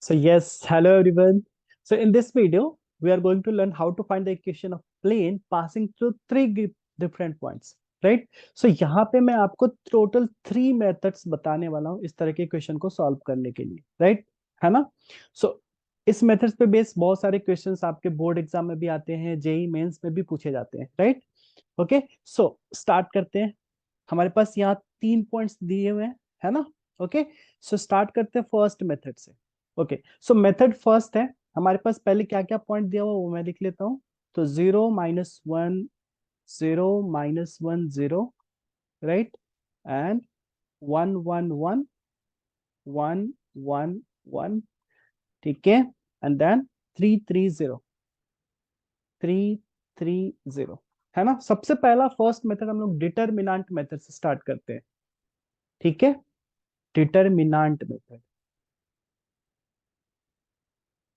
So yes, hello everyone. So in this video, we are going to learn how to find the equation of plane passing through different points, right? So यहाँ पे मैं आपको total 3 methods बताने वाला हूँ इस तरह के क्वेश्चन को सॉल्व करने के लिए, राइट? है ना? सो इस मेथड्स पे बेस बहुत सारे क्वेश्चंस आपके बोर्ड एग्जाम में भी आते हैं, जेई मेंस में भी पूछे जाते हैं, राइट? ओके, सो स्टार्ट करते हैं। हमारे पास यहाँ 3 पॉइंट्स दिए हुए हैं, है ना? ओके, सो स्टार्ट करते हैं फर्स्ट मेथड से। ओके, सो मेथड फर्स्ट है। हमारे पास पहले क्या क्या पॉइंट दिया हुआ वो मैं लिख लेता हूँ। तो 0 - 1 0 - 1 0, राइट? एंड 1 1 1 1 1, ठीक है? एंड देन 3 3 0 है ना? सबसे पहला फर्स्ट मेथड हम लोग डिटरमिनेंट मेथड से स्टार्ट करते हैं, ठीक है? Determinant method.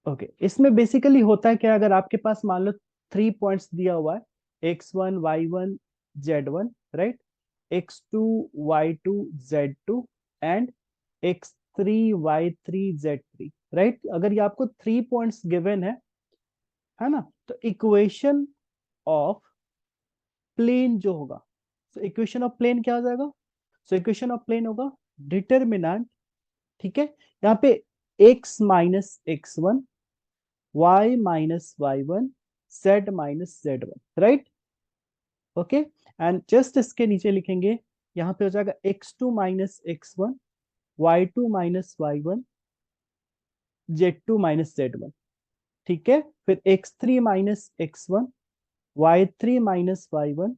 ओके, इसमें बेसिकली होता है क्या, अगर आपके पास मान लो 3 पॉइंट्स दिया हुआ है, x1 y1 z1, right? x2 y2 z2 and x3 y3 z3, right? अगर ये आपको 3 पॉइंट्स गिवन है ना? तो इक्वेशन ऑफ प्लेन जो होगा, तो इक्वेशन ऑफ प्लेन क्या हो जाएगा? सो इक्वेशन ऑफ प्लेन होगा डिटरमिनेंट, ठीक है? यहाँ पे x - x1, y - y1, z - z1, right? Okay, and just इसके नीचे लिखेंगे, यहां पे हो जाएगा x2 - x1, y2 - y1, z2 - z1, ठीक है? फिर x3 - x1, y3 - y1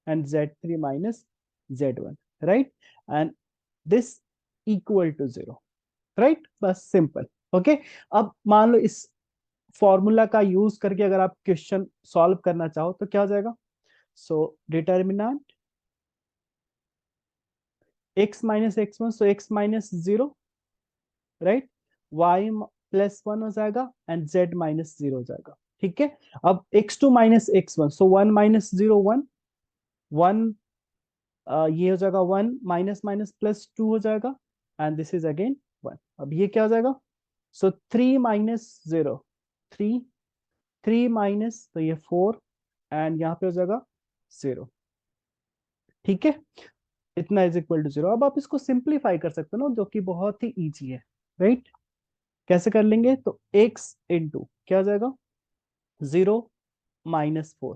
and z3 - z1, right? And this equal to 0, right? बस सिंपल। ओके, अब मान लो इस फॉर्मूला का यूज करके अगर आप क्वेश्चन सॉल्व करना चाहो तो क्या हो जाएगा? सो डिटर्मिनेंट x - x1, सो x - 0, राइट? y +1 हो जाएगा एंड z - 0 हो जाएगा, ठीक है? अब x2 - x1, सो 1 - 0 1 1, ये हो जाएगा 1, माइनस माइनस +2 हो जाएगा एंड दिस इज अगेन 1। अब ये क्या हो जाएगा? सो 3 - 0 3, 3 तो ये 4 एंड यहाँ पे हो जाएगा 0, ठीक है? इतना इज इक्वल टू 0। अब आप इसको सिंप्लीफाई कर सकते हो ना, जो कि बहुत ही इजी है, राइट? कैसे कर लेंगे? तो x इंटू क्या हो जाएगा? 0 - 4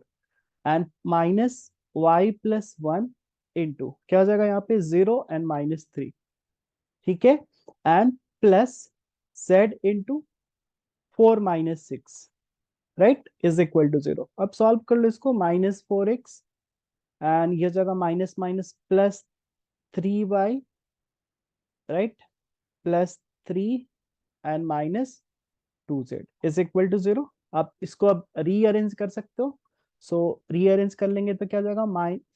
एंड माइनस y +1 इंटू क्या हो जाएगा? यहाँ पे 0 एंड -3, ठीक है? And plus z into 4 - 6, right? Is equal to 0। अब सॉल्व कर लो इसको, -4x एंड ये जगह minus minus +3y, right? +3 and -2z is equal to 0। आप इसको अब रीअरेंज कर सकते हो। सो रीअरेंज कर लेंगे तो क्या हो जाएगा?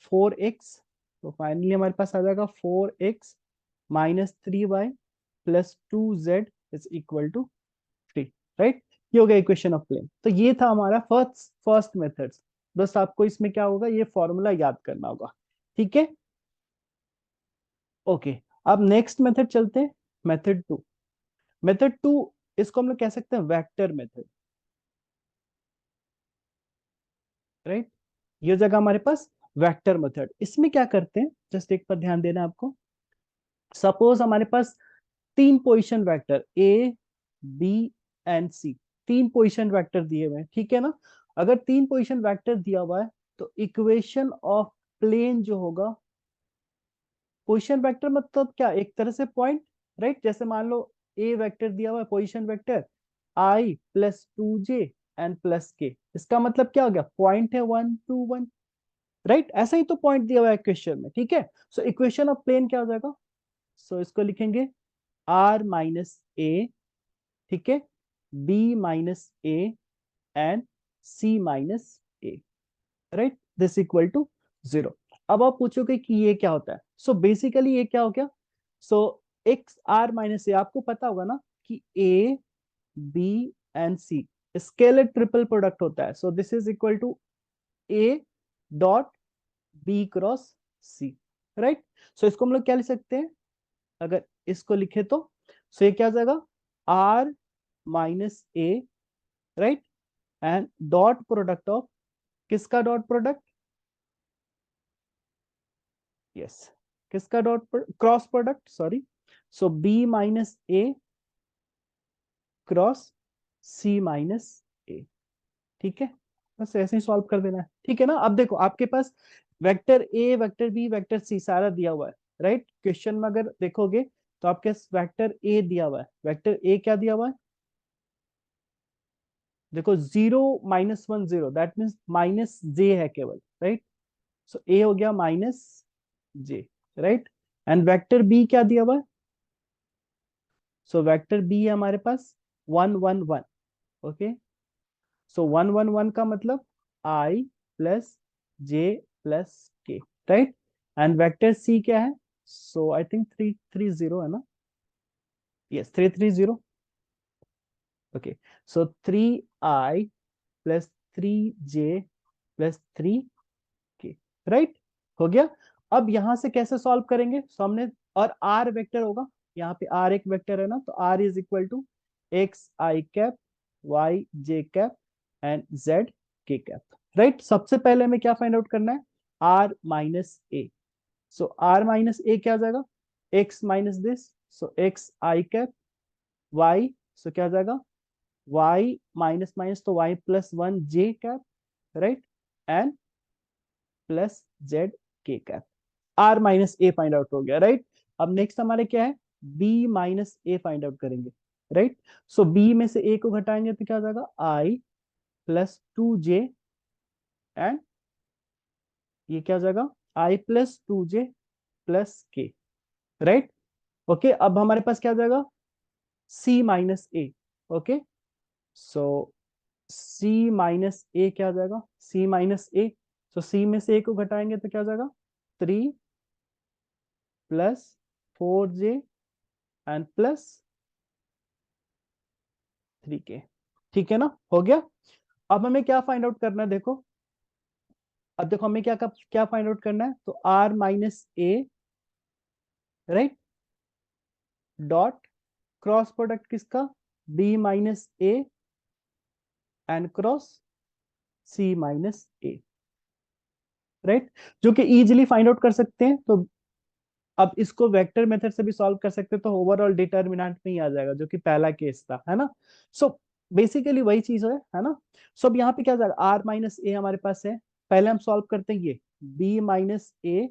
4x, तो फाइनली हमारे पास आ जाएगा 4x -3y +2z is equal to 3, right? ये हो गया इक्वेशन ऑफ प्लेन। तो ये था हमारा फर्स्ट फर्स्ट मेथड। बस आपको इसमें क्या होगा, ये फॉर्मूला याद करना होगा, ठीक है? ओके, अब नेक्स्ट मेथड चलते हैं, मेथड 2। मेथड 2, इसको हम लोग कह सकते हैं वेक्टर मेथड, राइट? ये जगह हमारे पास वेक्टर मेथड। इसमें क्या करते हैं, जस्ट एक पर ध्यान देना आपको। सपोज हमारे पास 3 position vector a, b and c, 3 position vector दिए हुए हैं, ठीक है ना? अगर 3 पोजीशन वेक्टर दिया हुआ है तो इक्वेशन ऑफ प्लेन जो होगा, पोजीशन वेक्टर मतलब क्या, एक तरह से पॉइंट, राइट? जैसे मान लो ए वेक्टर दिया हुआ है, position vector i +2j and +k, इसका मतलब क्या हो गया? पॉइंट है 1 2 1, राइट? ऐसा ही तो पॉइंट दिया हुआ है क्वेश्चन में, ठीक है? सो इक्वेशन ऑफ प्लेन क्या हो जाएगा? सो इसको लिखेंगे r - a, ठीक है? b - a and c - a, right? This equal to 0। अब आप पूछोगे कि ये क्या होता है? सो बेसिकली ये क्या हो गया? So x r minus a, आपको पता होगा ना कि a b and c scalar triple product होता है। So this is equal to a dot b cross c, right? So इसको हम लोग क्या लिख सकते हैं? अगर इसको लिखे तो सो ये क्या हो जाएगा? R minus a, right, and dot product of, किसका डॉट प्रोडक्ट, यस, किसका dot cross product, sorry, so b minus a cross c minus a, ठीक है, बस ऐसे ही सॉल्व कर देना है, ठीक है ना। अब देखो आपके पास vector a, vector b, vector c सारा दिया हुआ है, राइट। क्वेश्चन में अगर देखोगे तो आपके वेक्टर ए दिया हुआ है, वेक्टर ए क्या दिया हुआ है, देखो 0 -1 0, दैट मीन्स माइनस जे है केवल, राइट। सो ए हो गया minus j, right. And vector b क्या दिया हुआ है, सो वेक्टर बी है हमारे पास 1 1 1, ओके। सो 1 1 1 का मतलब आई प्लस जे प्लस के, राइट। एंड वेक्टर सी क्या है, सो आई थिंक 3 3 0 है ना, यस 3 3 0, ओके। सो 3 आई प्लस 3 जे प्लस 3 के, राइट, हो गया। अब यहां से कैसे सॉल्व करेंगे, सो हमने, और आर वेक्टर होगा, यहाँ पे आर एक वेक्टर है ना, तो r is equal to x i cap, y j cap, and z k cap, right. सबसे पहले हमें क्या फाइंड आउट करना है, r minus a, so r minus a क्या हो जाएगा, x minus this, so x i cap, y, so क्या हो जाएगा, वाई माइनस माइनस तो y plus 1 j cap, right, and plus z k cap. R minus a find out हो गया, right. अब नेक्स्ट हमारे क्या है, B minus a find out करेंगे, राइट। सो बी में से ए को घटाएंगे तो क्या हो जाएगा, आई प्लस 2 जे, एंड ये क्या हो जाएगा, आई प्लस 2 जे प्लस के, राइट। ओके, अब हमारे पास क्या हो जाएगा, सी minus A, okay. So C minus a क्या हो जाएगा, सी माइनस ए, सो सी में से ए को घटाएंगे तो क्या हो जाएगा, 3 + 4 जे एंड प्लस 3 के, ठीक है ना, हो गया। अब हमें क्या फाइंड आउट करना है, देखो, अब देखो हमें क्या क्या फाइंड आउट करना है, तो r minus a, right, dot cross product किसका, b minus a and cross c minus a, right, जो कि इजीली फाइंड आउट कर सकते हैं। तो अब इसको वेक्टर मेथड से भी सॉल्व कर सकते हैं, तो ओवरऑल डिटर्मिनेंट में ही आ जाएगा, जो कि पहला केस था, है ना। सो बेसिकली वही चीज है ना। सो अब यहाँ पे क्या जाएगा, आर माइनस ए हमारे पास है, पहले हम सॉल्व करते हैं ये B minus a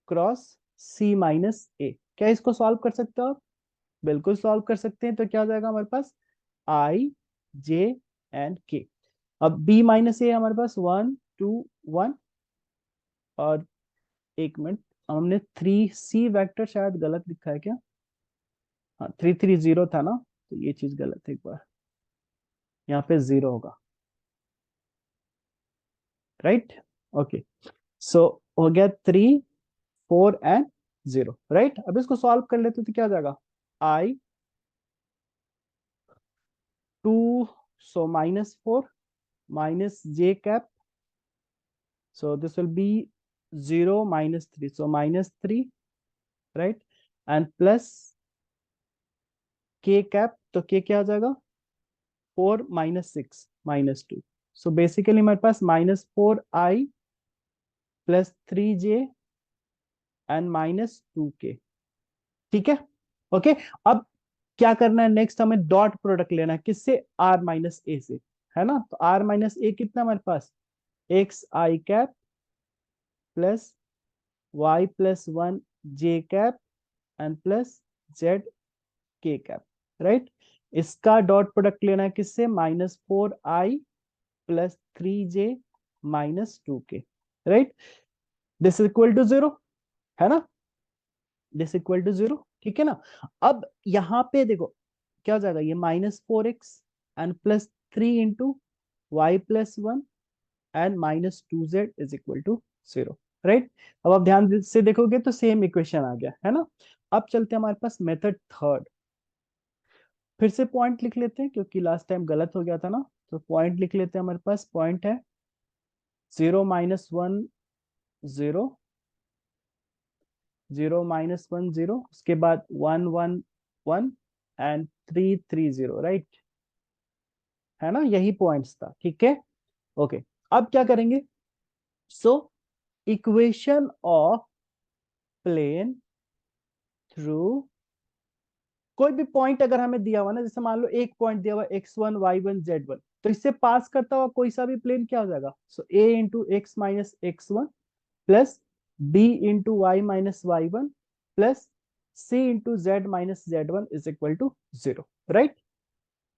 cross c minus a, क्या इसको सॉल्व कर सकते हो आप, बिल्कुल सॉल्व कर सकते हैं। तो क्या हो जाएगा हमारे पास, आई जे एंड के। अब बी माइनस ए हमारे पास 1 2 1, और एक मिनट, हमने 3 सी वेक्टर शायद गलत लिखा है क्या, हाँ 3 3 0 था ना, तो ये चीज गलत है, एक बार यहाँ पे 0 होगा, राइट, ओके। सो हो गया 3 4 एंड 0, राइट। अब इसको सॉल्व कर लेते तो क्या हो जाएगा, आई 2, सो -4 minus J cap, so this will be 0 - 3, so -3, right, and plus k cap, तो k क्या आ जाएगा, 4 - 6 - 2, so basically हमारे पास -4i plus 3j and -2k, ठीक है, ओके। अब क्या करना है, नेक्स्ट हमें डॉट प्रोडक्ट लेना है, किससे, आर माइनस ए से, है ना। तो आर माइनस ए कितना हमारे पास, x i cap plus y plus 1 j cap and plus z k cap, right. इसका डॉट प्रोडक्ट लेना है किससे, -4i plus 3j -2k, right. This equal to 0, है ना, दिस इक्वल टू 0, ठीक है ना। अब यहां पे देखो क्या हो जाएगा, ये -4x and plus 3 × y+1 and -2z is equal to 0, right. अब आप ध्यान से देखोगे तो सेम इक्वेशन आ गया, है ना। अब चलते हैं हमारे पास मेथड थर्ड, फिर से पॉइंट लिख लेते हैं क्योंकि लास्ट टाइम गलत हो गया था ना, तो पॉइंट लिख लेते हैं। हमारे पास पॉइंट है 0 - 1 0, 0 - 1 0, उसके बाद 1 1 1 एंड 330, राइट, है ना, यही पॉइंट्स था, ठीक है। ओके, अब क्या करेंगे, so equation of plane through कोई भी पॉइंट अगर हमें दिया हुआ ना, जैसे मान लो एक पॉइंट दिया हुआ x1 y1 z1, तो इससे पास करता हुआ कोई सा भी प्लेन क्या हो जाएगा, so a into x minus x1 plus b into y minus y1 plus c into z minus z1 is equal to 0, right,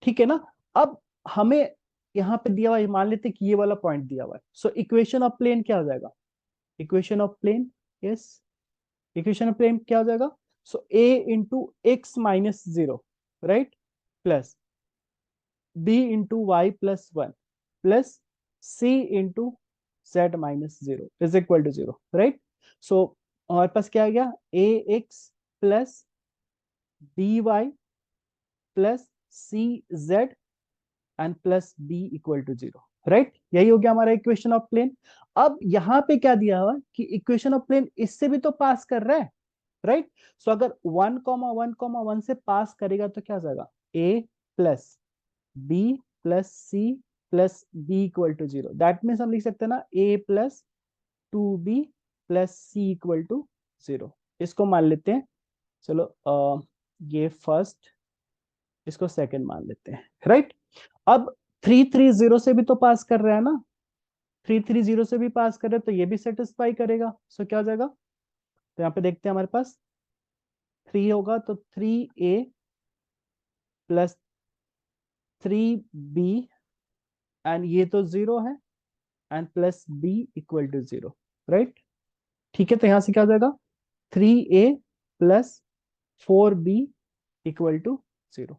ठीक है ना। अब हमें यहाँ पे दिया हुआ है, मान लेते हैं कि ये वाला पॉइंट दिया हुआ है, सो इक्वेशन ऑफ प्लेन क्या हो जाएगा, equation of plane, yes, equation of plane क्या हो जाएगा, so a into x minus 0, right, plus b into y plus 1 plus c into z minus 0 is equal to 0, right. So हमारे पास क्या आ गया, a x plus b y plus c z and plus b equal to 0, right, यही हो गया हमारा equation of plane. अब यहां पे क्या दिया हुआ कि इक्वेशन ऑफ प्लेन इससे भी तो पास कर रहा है, राइट। सो अगर 1,1,1 से पास करेगा तो क्या हो जाएगा, a plus b plus c plus b equal to 0, that means हम लिख सकते हैं ना a plus 2b plus c equal to 0। इसको मान लेते हैं, चलो ये फर्स्ट, इसको सेकंड मान लेते हैं, राइट। अब 330 से भी तो पास कर रहा है ना, 330 से भी पास कर रहे हैं तो ये भी सेटिस्फाई करेगा, सो क्या हो जाएगा, तो यहाँ पे देखते हैं हमारे पास 3 होगा तो 3a प्लस 3b एंड ये तो 0 है and plus b equal to 0, right, ठीक है। तो यहां से क्या हो जाएगा, 3a plus 4b equal to 0,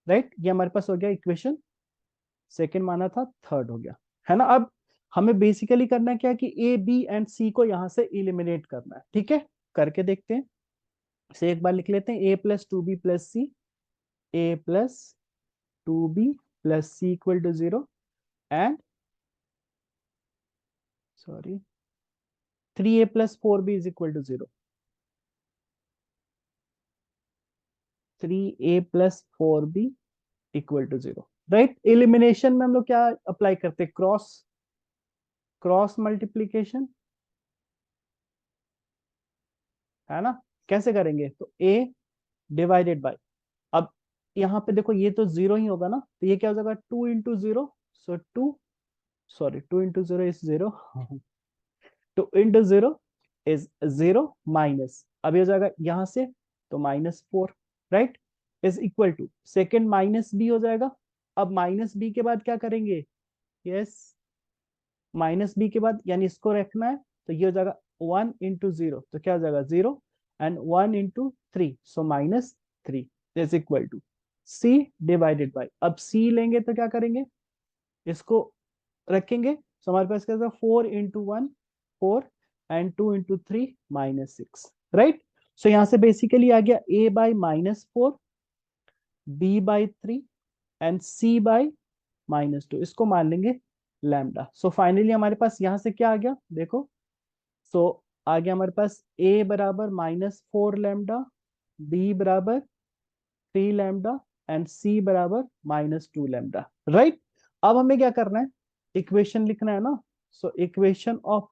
right, ये हमारे पास हो गया इक्वेशन सेकेंड, माना था थर्ड हो गया, है ना। अब हमें बेसिकली करना है क्या कि ए बी एंड सी को यहां से इलिमिनेट करना है, ठीक है, करके देखते हैं। से एक बार लिख लेते हैं, a plus two b plus c, a plus two b plus c equal to 0 and sorry 3a plus 4b is equal to 0, 3a plus 4b equal to 0, right. Elimination में हम लोग क्या अप्लाई करते हैं, क्रॉस क्रॉस मल्टीप्लीकेशन, है ना, कैसे करेंगे, तो a डिवाइडेड बाय, अब यहाँ पे देखो ये तो 0 ही होगा ना, तो ये क्या हो जाएगा 2 into 0, so 2, sorry 2 into 0 is 0, 2 into 0 is 0 minus, अब ये हो जाएगा यहां से तो -4, right, is equal to second minus b हो जाएगा। अब माइनस बी के बाद क्या करेंगे, यस, माइनस बी के बाद यानी इसको रखना है, तो ये हो जाएगा 1 इंटू 0, तो क्या हो जाएगा 0 and 1 into 3, so -3 is equal to c divided by, अब सी लेंगे तो क्या करेंगे, इसको रखेंगे, सो हमारे पास क्या होगा 4 इंटू 1 4 एंड 2 इंटू 3 -6, राइट। सो यहां से बेसिकली आ गया a by -4, b by 3 and c by -2, इसको मान लेंगे लैम्डा। सो फाइनली हमारे पास यहां से क्या आ गया, देखो, सो आ गया हमारे पास a बराबर -4 लैम्डा, b बराबर 3 लैम्डा एंड c बराबर -2 लैम्डा, राइट। अब हमें क्या करना है, इक्वेशन लिखना है ना, सो इक्वेशन ऑफ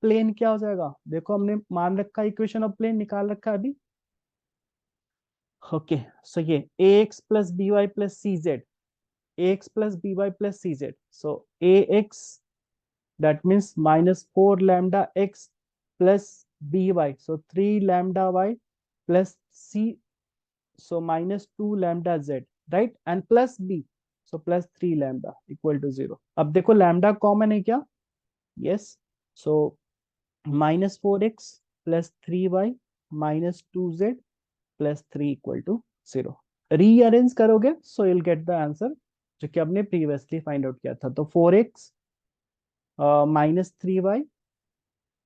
प्लेन क्या हो जाएगा, देखो हमने मान रखा है, इक्वेशन ऑफ प्लेन निकाल रखा है अभी, ओके। सो ये ax plus b y plus c z, ax plus b y plus c z, so ax that means -4 lambda x plus by, so 3 lambda y plus c, so -2 lambda z, right, and plus b, so plus 3 lambda equal to 0। अब देखो lambda common है क्या, yes, so -4x plus 3y -2z plus 3 equal to 0। Rearrange करोगे सो you'll get the answer जो कि हमने previously find out किया था, तो 4x -3y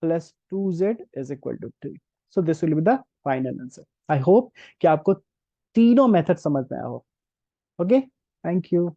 plus 2z is equal to 3। So this will be the final answer। I hope कि आपको तीनों मेथड समझ में आया हो। Okay, thank you.